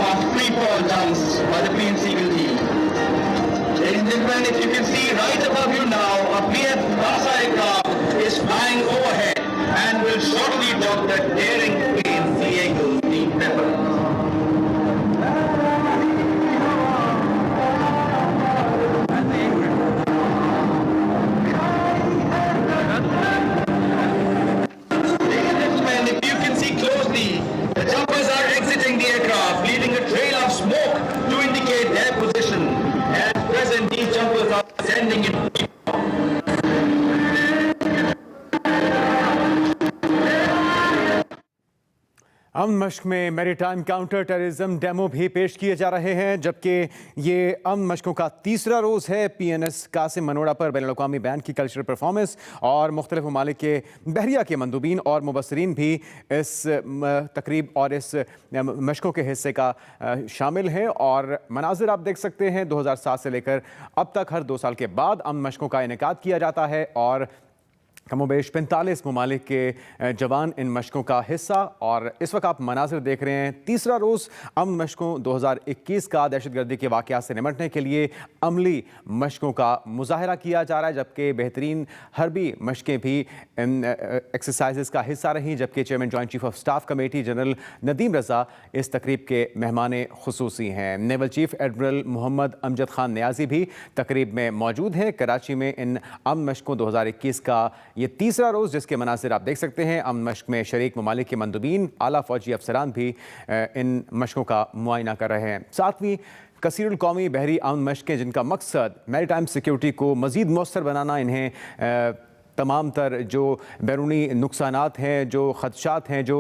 of free-fall dance by the PNC team. Ladies and gentlemen, if you can see right above you now, a PF NASA aircraft is flying overhead and will shortly dock the daring PNC Eagle Deep Pepper. अमन मश्क में मैरीटाइम काउंटर टेररिज्म डेमो भी पेश किए जा रहे हैं, जबकि ये अमन मश्कों का तीसरा रोज़ है। PNS कासिम मनोड़ा पर बैनुल-अक़वामी बैंड की कल्चरल परफॉर्मेंस और मुख्तलिफ ममालिक के बहरिया के मंदूबीन और मुबस्सरीन भी इस तकरीब और इस मश्कों के हिस्से का शामिल हैं। और मनाजिर आप देख सकते हैं 2007 से लेकर अब तक हर 2 साल के बाद अमन मश्कों का इनेकाद किया जाता है और कमोबेश 45 ममालिक के जवान इन मशकों का हिस्सा। और इस वक्त आप मनाजिर देख रहे हैं, तीसरा रोज़ अमन मशकों 2021 का दहशतगर्दी के वाक़यात से निपटने के लिए अमली मशकों का मुजाहरा किया जा रहा है, जबकि बेहतरीन हरबी मशकें भी इन एक्सरसाइज का हिस्सा रहीं। जबकि chairman joint chief of staff committee general Nadeem Raza इस तकरीब के मेहमान खुसूसी हैं। Naval chief admiral Mohammad Amjad Khan Niazi भी तकरीब में मौजूद हैं। कराची में इन अमन मशकों 2021 का ये तीसरा रोज़, जिसके मनासिर आप देख सकते हैं। अमन मश्क में शरीक ममालिक के मंदूबीन, आला फौजी अफसरान भी इन मशकों का मुआयना कर रहे हैं। 7वीं कसीरुल कौमी बहरी अमन मश्कें, जिनका मकसद मैरीटाइम सिक्योरिटी को मज़ीद मौसर बनाना, इन्हें तमाम तर जो बैरूनी नुकसानात हैं, जो ख़दशात हैं, जो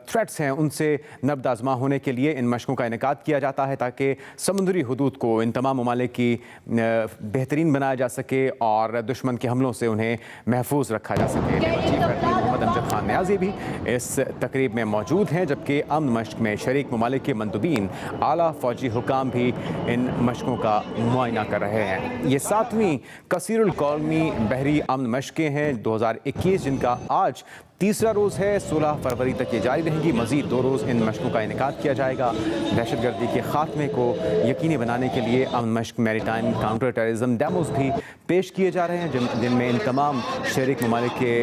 थ्रेट्स हैं, उनसे नब्द आज़मा होने के लिए इन मशकों का इनेकाद किया जाता है, ताकि समुद्री हुदूद को इन तमाम ममालिक की बेहतरीन बनाया जा सके और दुश्मन के हमलों से उन्हें महफूज रखा जा सके। चीफ एडमिरल मोहम्मद अमजद खान नियाजी भी इस तकरीब में मौजूद हैं, जबकि अमन मश्क में शरीक ममालिक के मंदूबीन, आला फ़ौजी हुकाम भी इन मशकों का मुआयना कर रहे हैं। ये 7वीं कसीरुल कौमी बहरी अमन मश्क मशकें हैं 2021, जिनका आज तीसरा रोज़ है। 16 फरवरी तक ये जारी रहेंगी। मज़ीद 2 रोज़ इन मशकों का इनेकाद किया जाएगा। दहशतगर्दी के ख़ात्मे को यकीनी बनाने के लिए अमन मशक, मैरीटाइम, काउंटर टेररिज्म डेमोज भी पेश किए जा रहे हैं, जिनमें इन तमाम शरीक ममालिक के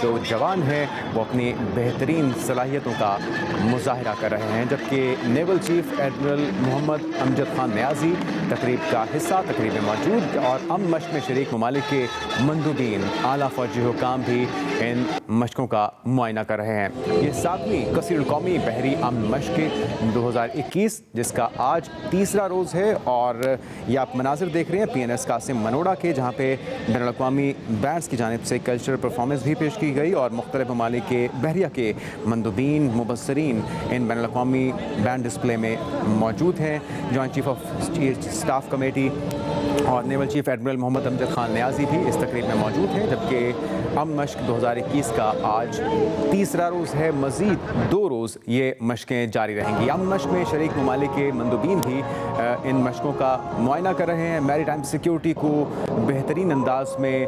जो जवान हैं वो अपनी बेहतरीन सलाहियतों का मुजाहरा कर रहे हैं। जबकि naval chief admiral Mohammad Amjad Khan Niazi तकरीब में मौजूद और अमन मशक में शरीक ममालिक के मंदूबीन, आला फौजी हुकाम भी इन मशकों का मुआयना कर रहे हैं। ये 7वीं कसीरुल कौमी बहरी अमन मशक 2021, जिसका आज तीसरा रोज़ है। और ये आप मनाजिर देख रहे हैं PNS कासिम मनोड़ा के, जहाँ पे बैनुल अक़वामी बैंड्स की जानिब से कल्चरल परफॉर्मेंस भी पेश की गई और मुख्तलिफ ममालिक के बहरिया के मंदूबीन, मुबस्सरीन इन बैनुल अक़वामी बैंड डिस्प्ले में मौजूद हैं। Joint chief of staff committee और naval chief admiral Mohammad Amjad Khan Niazi भी इस तकरीब में मौजूद हैं। जबकि अमन मशक 2021 का आज तीसरा रोज़ है। मज़ीद 2 रोज़ ये मशकें जारी रहेंगी। अमन मशक में शरीक ममालिक के मंदूबीन भी इन मशकों का मुआयना कर रहे हैं। मैरीटाइम सिक्योरिटी को बेहतरीन अंदाज में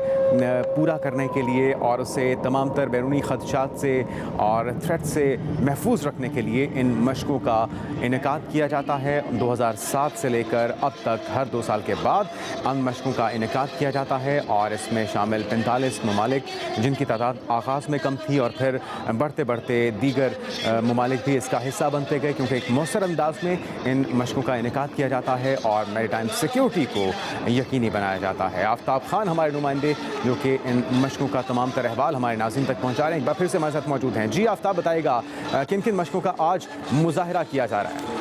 पूरा करने के लिए और उसे तमाम तर बैरूनी ख़दशात से और थ्रेट से महफूज रखने के लिए इन मशकों का इनेकाद किया जाता है। 2007 से लेकर अब तक हर 2 साल के बाद अमन मशकों का इनेकाद किया जाता है और इसमें शामिल 45 ममालिक, जिनकी तादाद आगाज़ में कम थी और फिर बढ़ते बढ़ते दीगर ममालिक भी इसका हिस्सा बनते गए, क्योंकि एक मौसर अंदाज में इन मशकों का इनेकाद किया जाता है और मैरीटाइम सिक्योरिटी को यकीनी बनाया जाता है। आफ्ताब खान हमारे नुमाइंदे जो कि इन मशकों का तमाम तर अहवाल हमारे नाज़रीन तक पहुँचा रहे हैं, एक बार फिर से हमारे साथ मौजूद हैं। जी आफ्ताब, बताइएगा किन किन मशकों का आज मुजाहरा किया जा रहा है?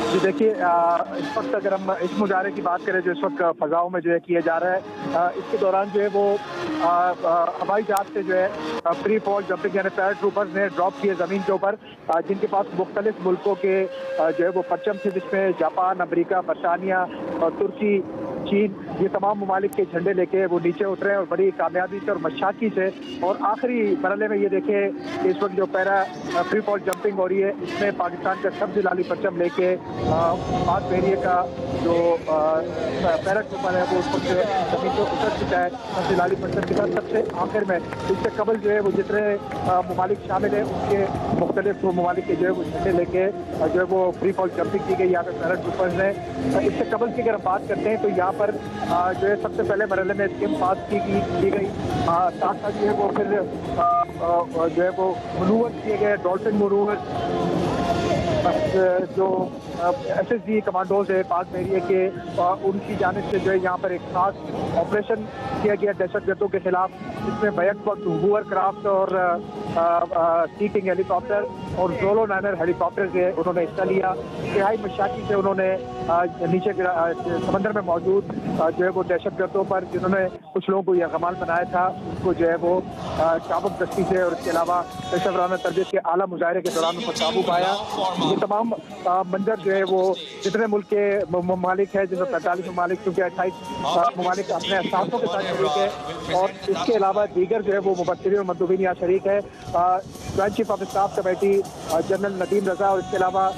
जी देखिए, इस वक्त अगर हम इस मुजाहरे की बात करें जो इस वक्त फ़ज़ाओं में जो है किया जा रहा है, इसके दौरान जो है वो हवाई जहाज से जो है फ्री फॉल जंपिंग यानी पैराट्रूपर्स ने ड्रॉप किए ज़मीन के ऊपर, जिनके पास मुख्तलिफ मुल्कों के जो है वो परचम थे, जिसमें जापान, अमेरिका, बरतानिया और तुर्की, चीन, ये तमाम ममालिक के झंडे लेके वो नीचे उतरे और बड़ी कामयाबी से और मशाकी से। और आखिरी मरहले में ये देखें कि इस वक्त जो फ्री फॉल जंपिंग हो रही है, इसमें पाकिस्तान का सबसे लाली परचम लेके पाक बहरिए का जो पैराट्रूपर है वो उस वक्त जमीन पर उतर चुका है सबसे लाली परचम के साथ। सबसे आखिर में इससे कबल जो है वो जितने ममालिक शामिल है उनके मुख्तलिफ ममालिक के जो है वो झंडे लेके जो है वो फ्री फॉल जंपिंग की गई यहाँ पे पैराट्रूपर्स ने। इससे कबल की अगर हम बात करते हैं तो यहाँ पर जो है सबसे पहले मरहले में स्किम पास की गई, साथ साथ जो है वो फिर जो है वो मनूवर किए गए, डॉल्फिन मनूवर जो SSG कमांडोज है पाक बहरिए के, उनकी जानिब से जो है यहाँ पर एक खास ऑपरेशन किया गया दहशतगर्दों के खिलाफ, जिसमें बैक वक्त हूवर क्राफ्ट और सीटिंग हेलीकॉप्टर और जोलो नाइनर हेलीकॉप्टर से उन्होंने हिस्सा लिया। इंतहाई मशाकी से उन्होंने नीचे समंदर में मौजूद जो है वो दहशतगर्दों पर, जिन्होंने कुछ लोगों को यह कमाल बनाया था, उनको जो है वो चाबुक दस्ती से और इसके अलावा पेशेवराना तरबियत के आला मुजाहरे के दौरान उनको काबू पाया। ये तमाम मंजर जो है वो जितने मुल्क के ममालिक है, जिसमें 45 ममालिक, क्योंकि 28 ममालिक अपने अहसासों के साथ शरीक है और इसके अलावा दीगर जो है वो मुबस्सिरीन और मंदूबीन यहाँ शरीक है। Joint chief of staff committee general Nadeem Raza और इसके अलावा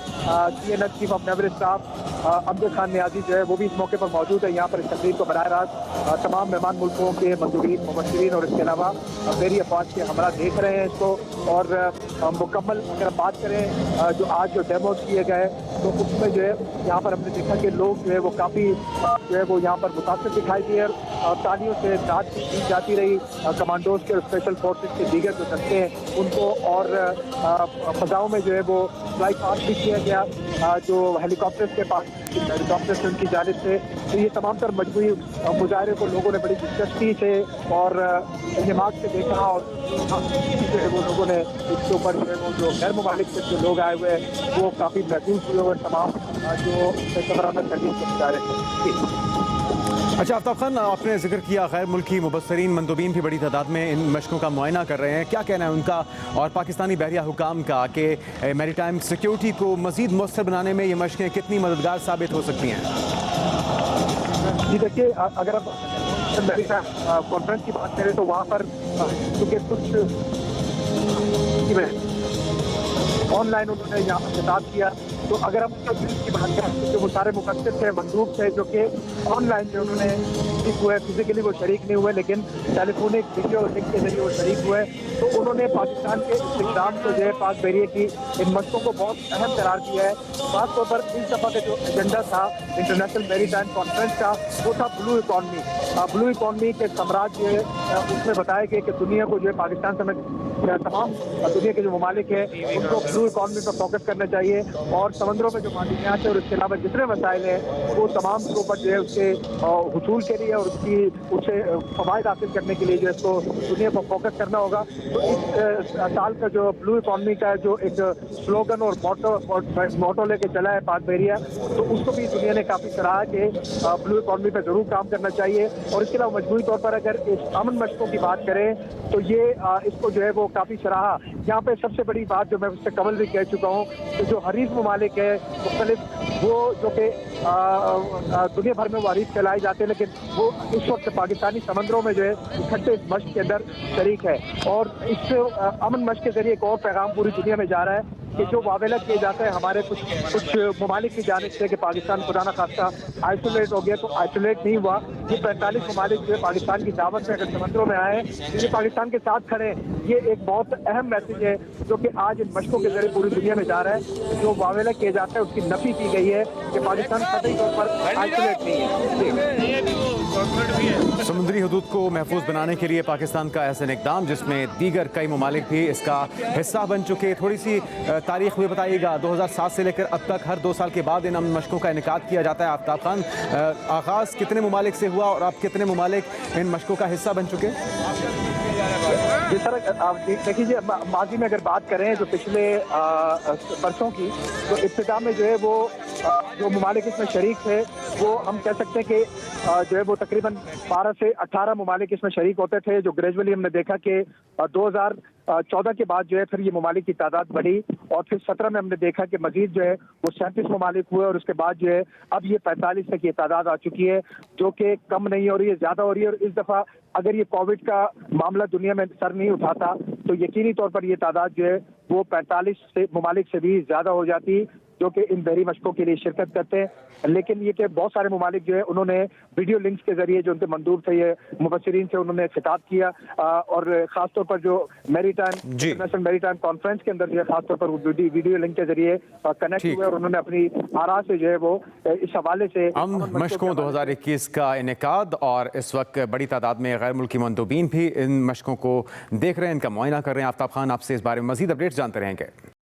CNF chief of naval staff Amjad Khan Niazi जो है वो भी इस मौके पर मौजूद है। यहाँ पर इस तकरीब को बराह रास्त तमाम मेहमान मुल्कों के मंदूबीन, मुबस्सिरीन और इसके अलावा बहरी अफवाज के हमरा देख रहे हैं इसको। और मुकम्मल अगर हम बात करें जो आज जो डेमोज किए गए तो उसमें जो है यहाँ पर हमने देखा कि लोग जो है वो काफ़ी जो है वो यहाँ पर मुतासिर दिखाई दिए और तालियों से दाद दी जाती रही कमांडोज के और स्पेशल फोर्सेस के दीगर जो दस्ते हैं उनको। और फ़ज़ाओं में जो है वो फ्लाई पास भी किया गया जो हेलीकॉप्टर्स के पास, हेलीकॉप्टर से उनकी जानिब से। तो ये तमाम तर मजबूरी मुजाहरे को लोगों ने बड़ी दिलचस्पी से और दिमाग से देखा और जो है वो लोगों ने इसके ऊपर जो है वो जो गैर ममालिक से जो लोग आए हुए हैं वो काफ़ी महसूस हुए और तमाम जो पेशेवराना तरबियत के मुजाहरे। अच्छा आफ्ताब खान, आपने जिक्र किया गैर मुल्की मुबस्सरीन मंदूबीन भी बड़ी तादाद में इन मशकों का मुआयना कर रहे हैं, क्या कहना है उनका और पाकिस्तानी बहरिया हुकाम का कि मैरीटाइम सिक्योरिटी को मज़ीद मौसर बनाने में ये मशकें कितनी मददगार साबित हो सकती हैं? जी देखिए, अगर आप कॉन्फ्रेंस की बात करें तो वहाँ पर क्योंकि कुछ ऑनलाइन उन्होंने यहाँ खिताब किया तो अगर हम की बात करें तो वो सारे मुकद्दस थे, मंदूब थे, जो कि ऑनलाइन जो उन्होंने शरीक हुए, फिजिकली वो शरीक नहीं हुए लेकिन टेलीफोनिक वीडियो लिंक के जरिए वो शरीक हुए। तो उन्होंने पाकिस्तान के इस्तेमाल को जो है पाक बहरिए की इन मशकों को बहुत अहम करार दिया है। खासतौर पर इस दफा का जो एजेंडा था इंटरनेशनल मैरीटाइम कॉन्फ्रेंस का, वो था ब्लू इकॉनमी। ब्लू इकॉनमी के साम्राज्य उसमें बताया गया कि दुनिया को जो है पाकिस्तान समेत तमाम दुनिया के जो ममालिक है उनको ब्लू इकॉनमी पर फोकस करना चाहिए और समंदरों में जो मादनियात है और इसके अलावा जितने वसाइल हैं वो तमाम के ऊपर जो है उसके हुसूल के लिए और उससे फवायद हासिल करने के लिए जो है इसको दुनिया को फोकस करना होगा। तो इस साल का जो ब्लू इकॉनमी का जो एक स्लोगन और मोटो लेके चला है पाक बहरिया, तो उसको भी दुनिया ने काफ़ी सराहा कि ब्लू इकॉनमी पर ज़रूर काम करना चाहिए। और इसके अलावा मजबूरी तौर पर अगर इस अमन मशकों की बात करें तो ये इसको जो है वो काफ़ी सराहा। यहाँ पे सबसे बड़ी बात जो मैं उससे कबल भी कह चुका हूँ कि जो हरीफ ममालिक है मुख्तलिफ वो जो कि दुनिया भर में वो हरीफ फैलाए जाते हैं, लेकिन वो इस वक्त पाकिस्तानी समंदरों में जो है इकट्ठे इस मश्क के अंदर शरीक है। और इस अमन मश्क के जरिए एक और पैगाम पूरी दुनिया में जा रहा है कि जो वावेला किए जाते हैं हमारे कुछ ममालिक की जानिब से कि पाकिस्तान खुदा न खास्ता आइसोलेट हो गया, तो आइसोलेट नहीं हुआ। ये 45 ममालिक जो है पाकिस्तान की दावत में अगर समंदरों में आए ये पाकिस्तान के साथ खड़े हैं, ये एक बहुत अहम मैसेज है जो कि आज इन मशकों के जरिए पूरी दुनिया में जा रहा है। जो वावेला किया जाता है उसकी नफी की गई है कि पाकिस्तान कतई तौर पर आइसोलेट नहीं है। समुद्री हदूद को महफूज बनाने के लिए पाकिस्तान का ऐसा इक़दाम जिसमें दीगर कई ममालिक भी इसका हिस्सा बन चुके। थोड़ी सी तारीख भी बताइएगा। 2007 से लेकर अब तक हर 2 साल के बाद इन अमन मशकों का इनेकाद किया जाता है। आफ्ताब खान, आगाज़ कितने ममालिक से हुआ और अब कितने ममालिक इन मशकों का हिस्सा बन चुके? जिस तरह आप देखिए माजी में अगर बात करें तो पिछले बरसों की तो इब्तिदा में जो है वो जो ममालिक इसमें शरीक थे वो हम कह सकते हैं कि जो है वो तकरीबन 12 से 18 ममालिक इसमें शरीक होते थे। जो ग्रेजुअली हमने देखा कि 2014 के बाद जो है फिर ये ममालिक की तादाद बढ़ी और फिर 17 में हमने देखा कि मजीद जो है वो 37 ममालिक हुए और उसके बाद जो है अब ये 45 तक ये तादाद आ चुकी है, जो कि कम नहीं हो रही है, ज़्यादा हो रही है। और इस दफ़ा अगर ये कोविड का मामला दुनिया में सर नहीं उठाता तो यकीनी तौर पर ये तादाद जो है वो 45 से ममालिक से भी ज़्यादा हो जाती जो कि इन बहरी मशकों के लिए शिरकत करते हैं। लेकिन ये कि बहुत सारे ममालिक जो है उन्होंने वीडियो लिंक्स के जरिए जो उनके मंदूब थे ये मुबस्सिरीन से उन्होंने खिताब किया और ख़ासतौर पर जो मैरीटाइम इंटरनेशनल मैरीटाइम कॉन्फ्रेंस के अंदर जो है खासतौर पर वीडियो लिंक के जरिए कनेक्ट हुए और उन्होंने अपनी आरा से जो है वो इस हवाले से अमन मशकों 2021 का इनेकाद और इस वक्त बड़ी तादाद में गैर मुल्की मंदूबीन भी इन मशकों को देख रहे हैं, इनका मुआयना कर रहे हैं। आफ्ताब खान, आपसे इस बारे में मजीद अपडेट्स जानते रहेंगे।